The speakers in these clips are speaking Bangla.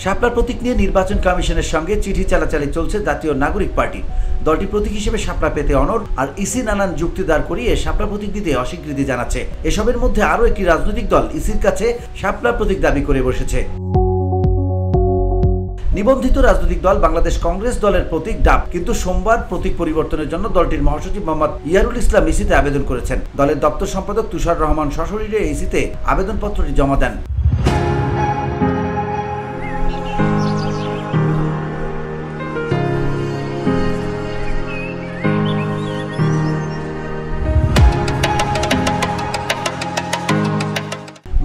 শাপলার প্রতীক নিয়ে নির্বাচন কমিশনের সঙ্গে চিঠি চালাচালি চলছে জাতীয় নাগরিক পার্টি। দলটি প্রতীক হিসেবে শাপলা পেতে অনড়, আর ইসি নানান যুক্তি দাঁড় করিয়ে শাপলা প্রতীক দিতে অস্বীকৃতি জানাচ্ছে। এসবের মধ্যে আরও একটি রাজনৈতিক দল ইসির কাছে শাপলা প্রতীক দাবি করে বসেছে। নিবন্ধিত রাজনৈতিক দল বাংলাদেশ কংগ্রেস দলের প্রতীক ডাব, কিন্তু সোমবার প্রতীক পরিবর্তনের জন্য দলটির মহাসচিব মোহাম্মদ ইয়ারুল ইসলাম ইসিতে আবেদন করেছেন। দলের দপ্তর সম্পাদক তুষার রহমান সশরীরে ইসিতে আবেদনপত্রটি জমা দেন।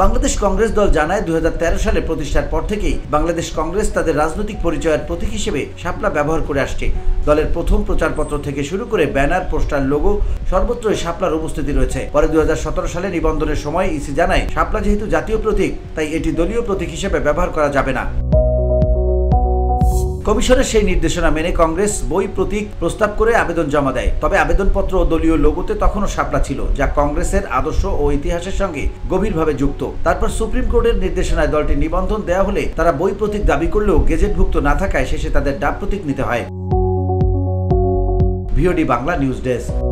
বাংলাদেশ কংগ্রেস দল জানায় 2013 সালে প্রতিষ্ঠার পর থেকেই বাংলাদেশ কংগ্রেস তাদের রাজনৈতিক পরিচয়ের প্রতীক হিসেবে শাপলা ব্যবহার করে আসছে। দলের প্রথম প্রচারপত্র থেকে শুরু করে ব্যানার, পোস্টার, লোগো সর্বত্রই শাপলার উপস্থিতি রয়েছে। পরে 2017 সালে নিবন্ধনের সময় ইসি জানায় শাপলা যেহেতু জাতীয় প্রতীক, তাই এটি দলীয় প্রতীক হিসেবে ব্যবহার করা যাবে না। কমিশনের সেই নির্দেশনা মেনে কংগ্রেস বই প্রতীক প্রস্তাব করে আবেদন জমা দেয়। তবে আবেদনপত্র ও দলীয় লোগোতে তখনও শাপলা ছিল, যা কংগ্রেসের আদর্শ ও ইতিহাসের সঙ্গে গভীরভাবে যুক্ত। তারপর সুপ্রিম কোর্টের নির্দেশনায় দলটির নিবন্ধন দেওয়া হলে তারা বই প্রতীক দাবি করলেও গেজেটভুক্ত না থাকায় শেষে তাদের ডাব প্রতীক নিতে হয়। VOD Bangla news desk.